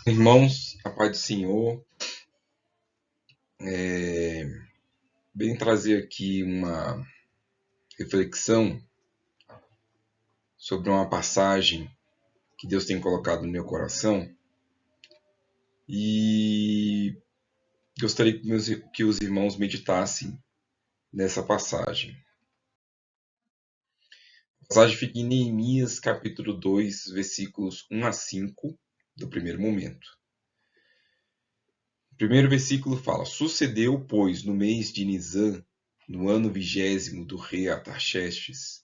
Irmãos, a paz do Senhor, venho trazer aqui uma reflexão sobre uma passagem que Deus tem colocado no meu coração e gostaria que os irmãos meditassem nessa passagem. A passagem fica em Neemias, capítulo 2, versículos 1 a 5, do primeiro momento. O primeiro versículo fala: Sucedeu, pois, no mês de Nisã, no ano 20º do rei Artaxerxes,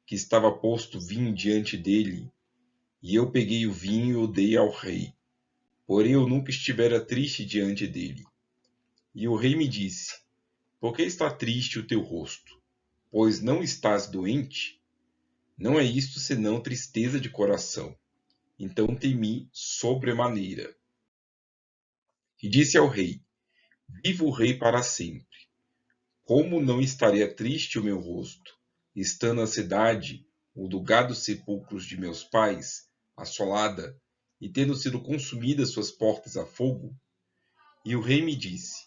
que estava posto vinho diante dele, e eu peguei o vinho e o dei ao rei. Porém eu nunca estivera triste diante dele. E o rei me disse: Por que está triste o teu rosto? Pois não estás doente? Não é isto senão tristeza de coração. Então temi sobremaneira. E disse ao rei: Viva o rei para sempre. Como não estaria triste o meu rosto, estando a cidade, o lugar dos sepulcros de meus pais, assolada, e tendo sido consumidas suas portas a fogo? E o rei me disse: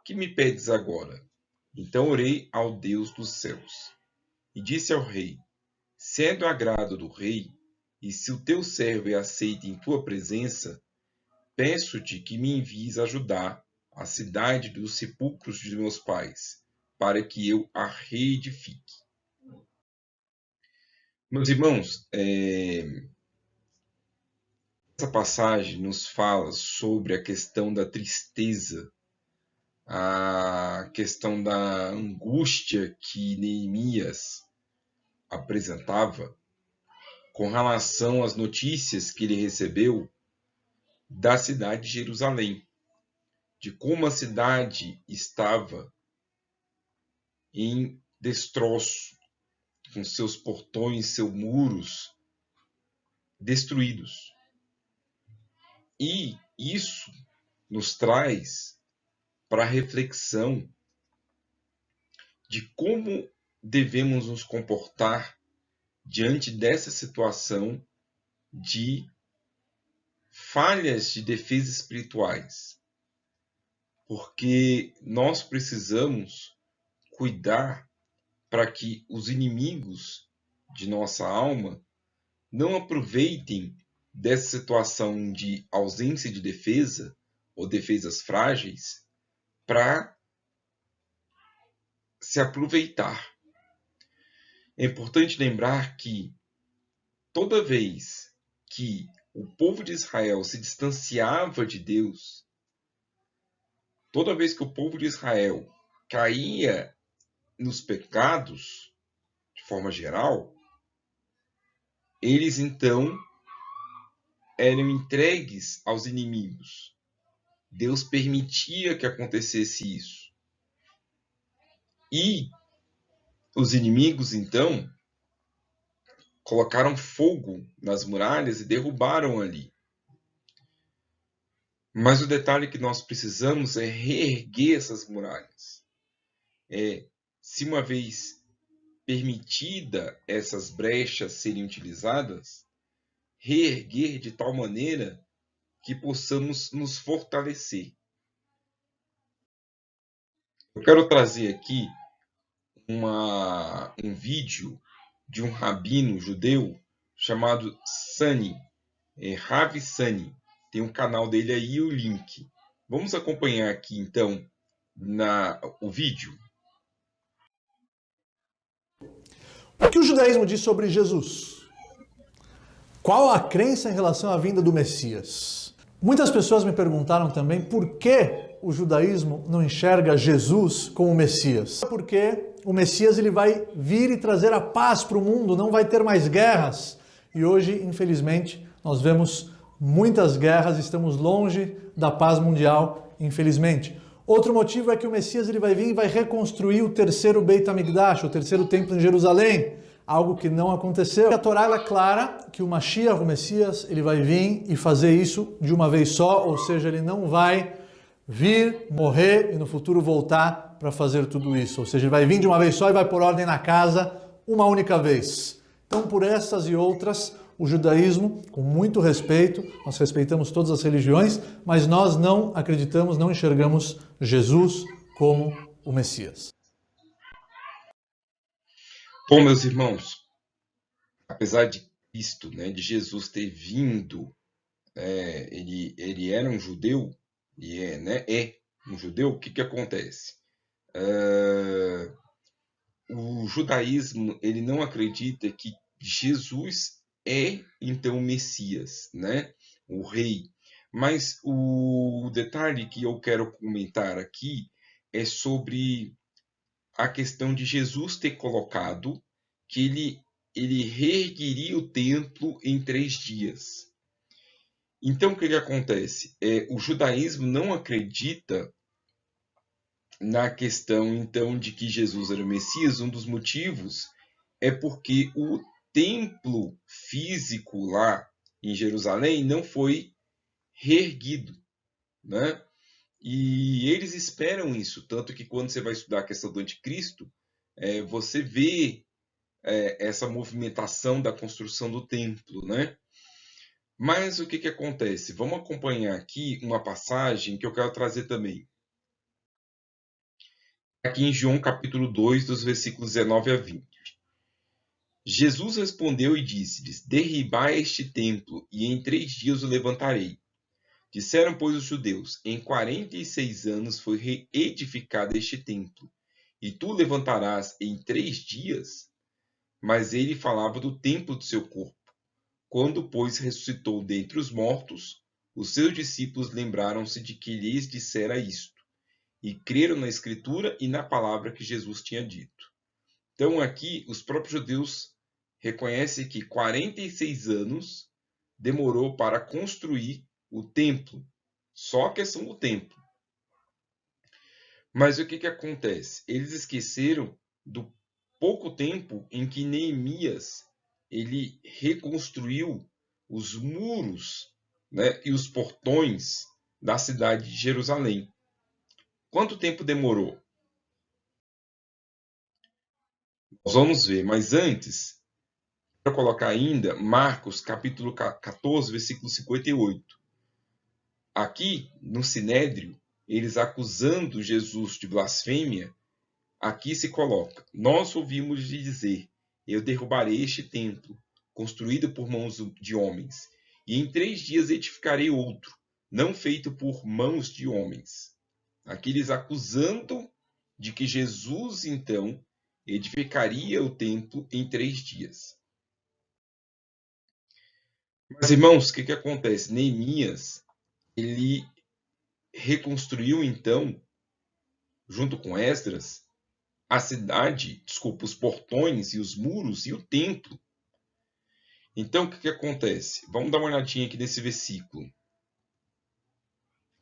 Que me pedes agora? Então orei ao Deus dos céus. E disse ao rei: Sendo agrado do rei, e se o teu servo é aceito em tua presença, peço-te que me envies ajudar a cidade dos sepulcros de meus pais, para que eu a reedifique. Meus irmãos, essa passagem nos fala sobre a questão da tristeza, a questão da angústia que Neemias apresentava com relação às notícias que ele recebeu da cidade de Jerusalém, de como a cidade estava em destroço, com seus portões, seus muros destruídos. E isso nos traz para a reflexão de como devemos nos comportar diante dessa situação de falhas de defesa espirituais. Porque nós precisamos cuidar para que os inimigos de nossa alma não aproveitem dessa situação de ausência de defesa ou defesas frágeis para se aproveitar. É importante lembrar que toda vez que o povo de Israel se distanciava de Deus, toda vez que o povo de Israel caía nos pecados, de forma geral, eles então eram entregues aos inimigos. Deus permitia que acontecesse isso. E os inimigos, então, colocaram fogo nas muralhas e derrubaram ali. Mas o detalhe que nós precisamos é reerguer essas muralhas. Se uma vez permitida essas brechas serem utilizadas, reerguer de tal maneira que possamos nos fortalecer. Eu quero trazer aqui um vídeo de um rabino judeu chamado Sani, Ravi Sani. Tem um canal dele aí, o link. Vamos acompanhar aqui então o vídeo. O que o judaísmo diz sobre Jesus? Qual a crença em relação à vinda do Messias? Muitas pessoas me perguntaram também por que o judaísmo não enxerga Jesus como Messias. Porque o Messias ele vai vir e trazer a paz para o mundo, não vai ter mais guerras. E hoje, infelizmente, nós vemos muitas guerras, estamos longe da paz mundial, infelizmente. Outro motivo é que o Messias ele vai vir e vai reconstruir o terceiro Beit HaMikdash, o terceiro templo em Jerusalém, algo que não aconteceu. A Torá é clara que o Mashiach, o Messias, ele vai vir e fazer isso de uma vez só, ou seja, ele não vai vir, morrer e no futuro voltar para fazer tudo isso. Ou seja, ele vai vir de uma vez só e vai pôr ordem na casa uma única vez. Então, por essas e outras, O judaísmo, com muito respeito, nós respeitamos todas as religiões, mas nós não acreditamos, não enxergamos Jesus como o Messias. Bom, meus irmãos, apesar de Cristo, né, de Jesus ter vindo, ele era um judeu, e é um judeu, o que acontece? O judaísmo, ele não acredita que Jesus é, então, o Messias, né? O rei. Mas o detalhe que eu quero comentar aqui é sobre a questão de Jesus ter colocado que ele reergueria o templo em 3 dias. Então, o que acontece? O judaísmo não acredita na questão, então, de que Jesus era o Messias. Um dos motivos é porque o templo físico lá em Jerusalém não foi reerguido, né? E eles esperam isso, tanto que quando você vai estudar a questão do anticristo, você vê essa movimentação da construção do templo, né? Mas o que acontece? Vamos acompanhar aqui uma passagem que eu quero trazer também. Aqui em João capítulo 2, dos versículos 19 a 20. Jesus respondeu e disse-lhes: Derribai este templo, e em 3 dias o levantarei. Disseram, pois, os judeus: Em 46 anos foi reedificado este templo, e tu levantarás em 3 dias? Mas ele falava do templo do seu corpo. Quando, pois, ressuscitou dentre os mortos, os seus discípulos lembraram-se de que lhes dissera isto, e creram na Escritura e na palavra que Jesus tinha dito. Então, aqui, os próprios judeus reconhecem que 46 anos demorou para construir o templo, só a questão do templo. Mas o que acontece? Eles esqueceram do pouco tempo em que Neemias ele reconstruiu os muros, né, e os portões da cidade de Jerusalém. Quanto tempo demorou? Nós vamos ver, mas antes, quero colocar ainda Marcos, capítulo 14, versículo 58. Aqui, no Sinédrio, eles acusando Jesus de blasfêmia, aqui se coloca: Nós ouvimos lhe dizer: Eu derrubarei este templo, construído por mãos de homens, e em 3 dias edificarei outro, não feito por mãos de homens. Aqui eles acusando de que Jesus, então, edificaria o templo em 3 dias. Mas, irmãos, o que acontece? Neemias, ele reconstruiu, então, junto com Esdras, a cidade, desculpa, os portões e os muros e o templo. Então, o que acontece? Vamos dar uma olhadinha aqui nesse versículo.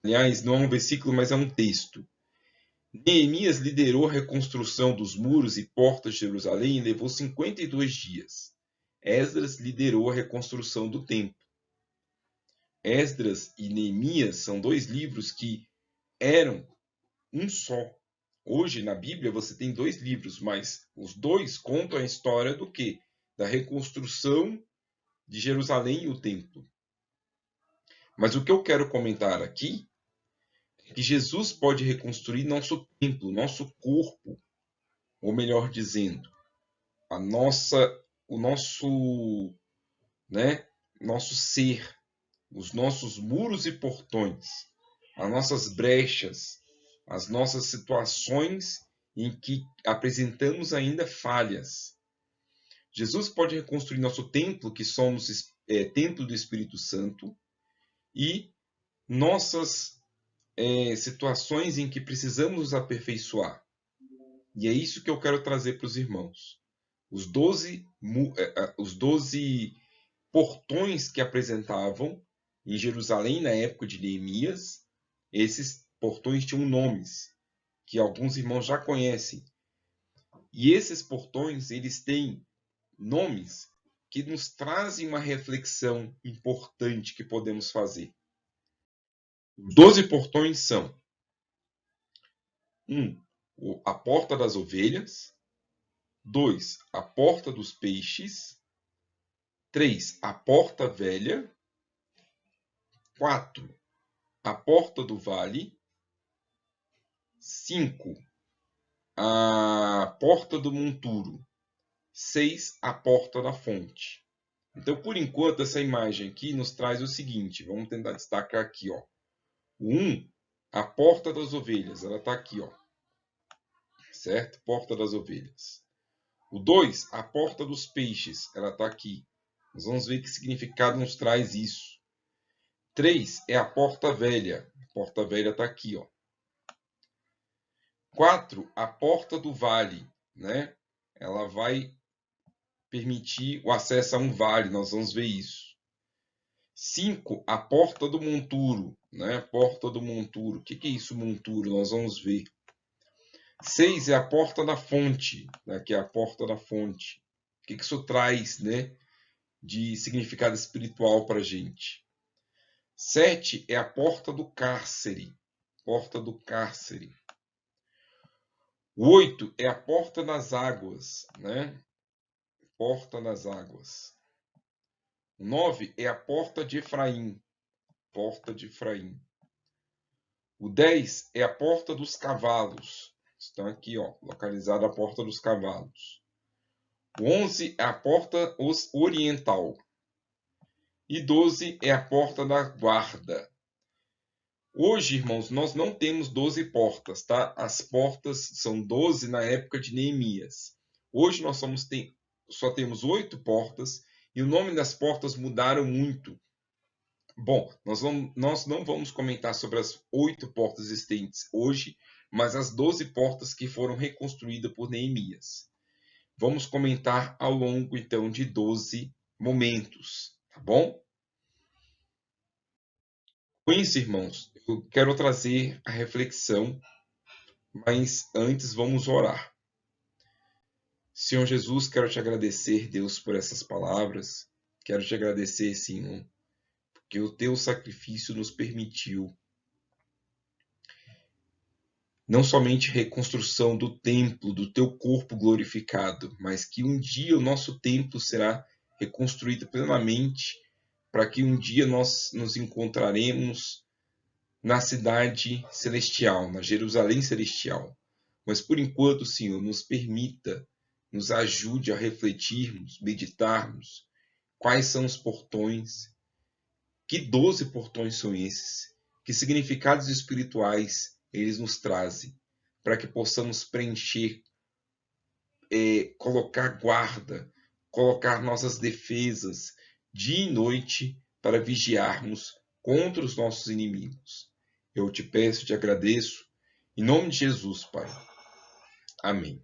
Aliás, não é um versículo, mas é um texto. Neemias liderou a reconstrução dos muros e portas de Jerusalém e levou 52 dias. Esdras liderou a reconstrução do templo. Esdras e Neemias são 2 livros que eram um só. Hoje, na Bíblia, você tem 2 livros, mas os 2 contam a história do quê? Da reconstrução de Jerusalém e o templo. Mas o que eu quero comentar aqui é que Jesus pode reconstruir nosso templo, nosso corpo, ou melhor dizendo, o nosso ser, os nossos muros e portões, as nossas brechas, as nossas situações em que apresentamos ainda falhas. Jesus pode reconstruir nosso templo, que somos templo do Espírito Santo, e nossas situações em que precisamos nos aperfeiçoar. E é isso que eu quero trazer para os irmãos. Os 12 portões que apresentavam em Jerusalém na época de Neemias, esses portões tinham nomes que alguns irmãos já conhecem. E esses portões, eles têm nomes que nos trazem uma reflexão importante que podemos fazer. Os 12 portões são: 1. A porta das ovelhas. 2. A porta dos peixes. 3, a porta velha. 4, a porta do vale. 5, a porta do monturo. 6, a porta da fonte. Então, por enquanto, essa imagem aqui nos traz o seguinte. Vamos tentar destacar aqui, ó. O 1, a porta das ovelhas. Ela está aqui, ó. Certo? Porta das ovelhas. O 2, a porta dos peixes. Ela está aqui. Nós vamos ver que significado nos traz isso. 3 é a porta velha. A porta velha está aqui, ó. 4, a porta do vale, né? Ela vai permitir o acesso a um vale, nós vamos ver isso. 5, a porta do monturo, né? Porta do monturo. O que é isso, monturo? Nós vamos ver. 6 é a porta da fonte, né? Que é a porta da fonte. O que isso traz, né? De significado espiritual para a gente. 7 é a porta do cárcere. Porta do cárcere. 8 é a porta das águas, né? Porta das águas. 9 é a porta de Efraim. Porta de Efraim. O 10 é a porta dos cavalos. Estão aqui, ó, localizada a porta dos cavalos. O 11 é a porta oriental. E 12 é a porta da guarda. Hoje, irmãos, nós não temos 12 portas, tá? As portas são 12 na época de Neemias. Hoje nós só temos 8 portas e o nome das portas mudaram muito. Bom, nós não vamos comentar sobre as 8 portas existentes hoje, mas as 12 portas que foram reconstruídas por Neemias. Vamos comentar ao longo, então, de 12 momentos, tá bom? Com isso, irmãos, eu quero trazer a reflexão, mas antes vamos orar. Senhor Jesus, quero te agradecer, Deus, por essas palavras. Quero te agradecer, Senhor, porque o teu sacrifício nos permitiu não somente reconstrução do templo, do teu corpo glorificado, mas que um dia o nosso templo será reconstruído plenamente, para que um dia nós nos encontraremos na cidade celestial, na Jerusalém celestial. Mas por enquanto, Senhor, nos permita, nos ajude a refletirmos, meditarmos quais são os portões, que 12 portões são esses, que significados espirituais eles nos trazem, para que possamos preencher, colocar guarda, colocar nossas defesas dia e noite para vigiarmos contra os nossos inimigos. Eu te peço, te agradeço, em nome de Jesus, Pai. Amém.